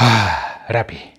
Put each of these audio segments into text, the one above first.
Rappie.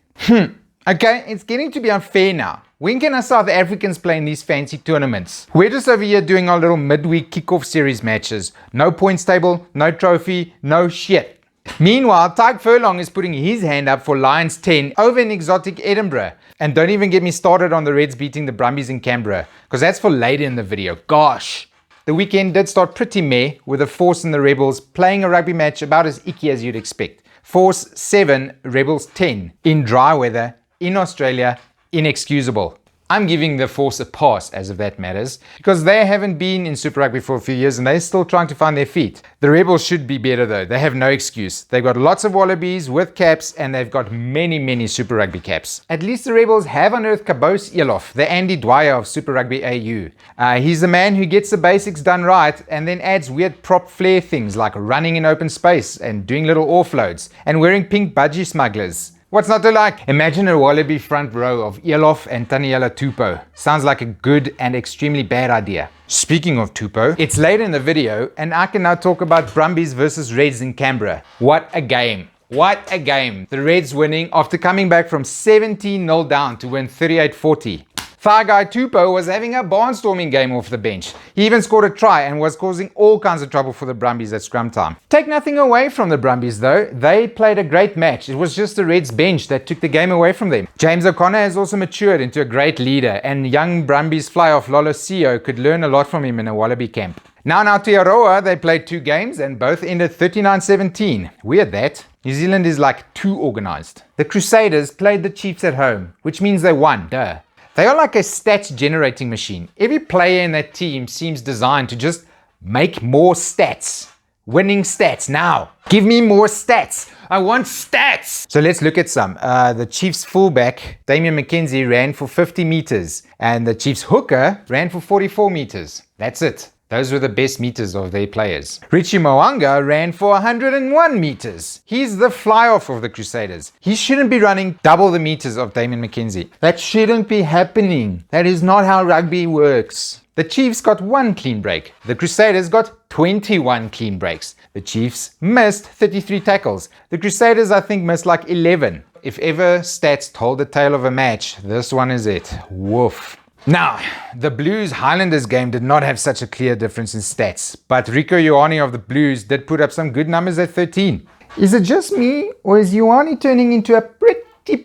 Okay, it's getting to be unfair now. When can us South Africans play in these fancy tournaments? We're just over here doing our little midweek kickoff series matches. No points table, no trophy, no shit. Meanwhile, Tyke Furlong is putting his hand up for Lions 10 over in exotic Edinburgh. And don't even get me started on the Reds beating the Brumbies in Canberra, because that's for later in the video. Gosh! The weekend did start pretty meh, with the Force and the Rebels playing a rugby match about as icky as you'd expect. Force 7, Rebels 10, in dry weather, in Australia, inexcusable. I'm giving the Force a pass as if that matters, because they haven't been in Super Rugby for a few years and they're still trying to find their feet. The Rebels should be better though, they have no excuse. They've got lots of wallabies with caps and they've got many Super Rugby caps. At least the Rebels have unearthed Kabose Eloff, the Andy Dwyer of Super Rugby AU. He's the man who gets the basics done right and then adds weird prop flair things like running in open space and doing little offloads and wearing pink budgie smugglers. What's not to like? Imagine a wallaby front row of Eloff and Taniela Tupou. Sounds like a good and extremely bad idea. Speaking of Tupou, it's late in the video and I can now talk about Brumbies versus Reds in Canberra. What a game. What a game. The Reds winning after coming back from 17-0 down to win 38-40. Thigh guy Tupou was having a barnstorming game off the bench. He even scored a try and was causing all kinds of trouble for the Brumbies at scrum time. Take nothing away from the Brumbies though, they played a great match. It was just the Reds bench that took the game away from them. James O'Connor has also matured into a great leader and young Brumbies fly-off Lolo Sio could learn a lot from him in a Wallaby camp. Now to Aotearoa, they played 2 games and both ended 39-17. Weird that. New Zealand is like too organized. The Crusaders played the Chiefs at home, which means they won, duh. They are like a stats generating machine. Every player in that team seems designed to just make more stats. Winning stats now. Give me more stats. I want stats. So let's look at some. The Chiefs fullback, Damian McKenzie, ran for 50 meters and the Chiefs hooker ran for 44 meters. That's it. Those were the best meters of their players. Richie Mo'unga ran for 101 meters. He's the fly-off of the Crusaders. He shouldn't be running double the meters of Damian McKenzie. That shouldn't be happening. That is not how rugby works. The Chiefs got 1 clean break. The Crusaders got 21 clean breaks. The Chiefs missed 33 tackles. The Crusaders, I think, missed like 11. If ever stats told the tale of a match, this one is it. Woof. Now, the Blues Highlanders game did not have such a clear difference in stats, but Rico Ioane of the Blues did put up some good numbers at 13. Is it just me, or is Ioane turning into a pretty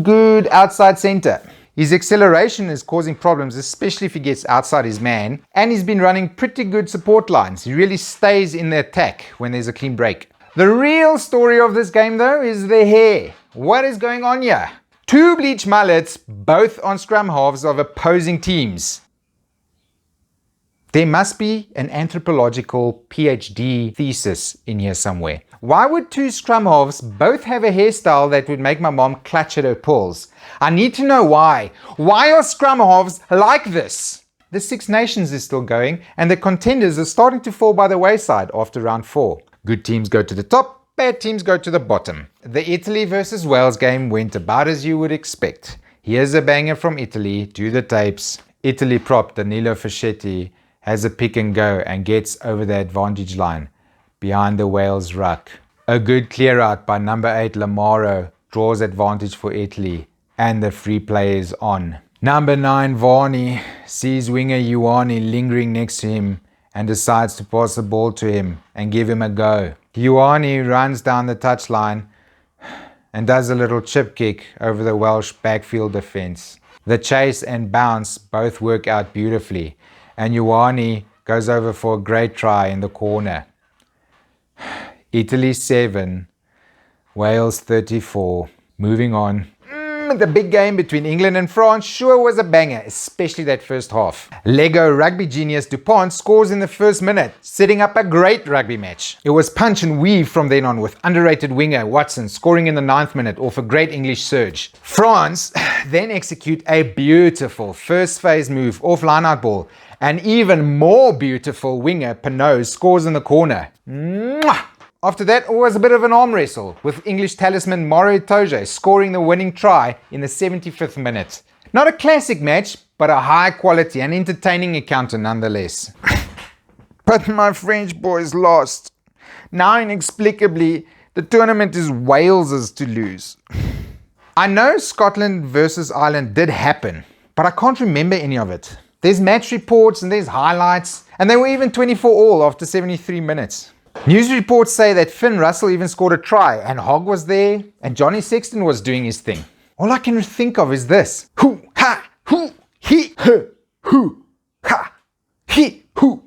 good outside centre? His acceleration is causing problems, especially if he gets outside his man, and he's been running pretty good support lines. He really stays in the attack when there's a clean break. The real story of this game though is the hair. What is going on here? 2 bleach mullets, both on scrum halves of opposing teams. There must be an anthropological PhD thesis in here somewhere. Why would 2 scrum halves both have a hairstyle that would make my mom clutch at her pearls? I need to know why. Why are scrum halves like this? The Six Nations is still going and the contenders are starting to fall by the wayside after round 4. Good teams go to the top. Bad teams go to the bottom. The Italy versus Wales game went about as you would expect. Here's a banger from Italy. Do the tapes. Italy prop Danilo Fischetti has a pick and go and gets over the advantage line behind the Wales ruck. A good clear out by number 8 Lamaro draws advantage for Italy and the free play is on. Number 9 Varney sees winger Ioane lingering next to him and decides to pass the ball to him and give him a go. Ioane runs down the touchline and does a little chip kick over the Welsh backfield defense. The chase and bounce both work out beautifully and Ioane goes over for a great try in the corner. Italy 7, Wales 34. Moving on. The big game between England and France sure was a banger, especially that first half. Lego rugby genius Dupont scores in the first minute, setting up a great rugby match. It was punch and weave from then on with underrated winger Watson scoring in the 9th minute off a great English surge. France then execute a beautiful first phase move off line-out ball. An even more beautiful winger Pinot scores in the corner. Mwah! After that, it was a bit of an arm wrestle, with English talisman Mauro Itoje scoring the winning try in the 75th minute. Not a classic match, but a high quality and entertaining encounter nonetheless. But my French boys lost. Now inexplicably, The tournament is Wales's to lose. I know Scotland versus Ireland did happen, but I can't remember any of it. There's match reports and there's highlights, and they were even 24 all after 73 minutes. News reports say that Finn Russell even scored a try, and Hogg was there, and Johnny Sexton was doing his thing. All I can think of is this. Hoo, ha, hoo, he, hoo, ha, he, hoo,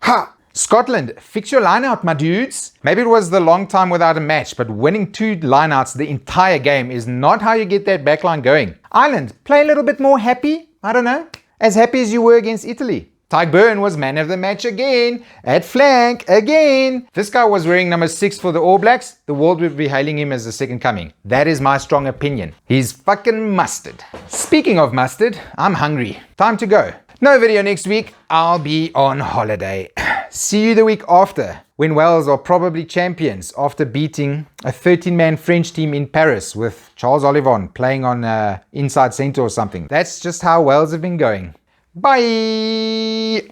ha. Scotland, fix your line-out, my dudes. Maybe it was the long time without a match, but winning 2 line-outs the entire game is not how you get that backline going. Ireland, play a little bit more happy. I don't know. As happy as you were against Italy. Tyke Byrne was man of the match again. At flank again. This guy was wearing number 6 for the All Blacks. The world would be hailing him as the second coming. That is my strong opinion. He's fucking mustard. Speaking of mustard, I'm hungry. Time to go. No video next week. I'll be on holiday. See you the week after, when Wales are probably champions after beating a 13-man French team in Paris with Charles Olivon playing on inside centre or something. That's just how Wales have been going. Bye!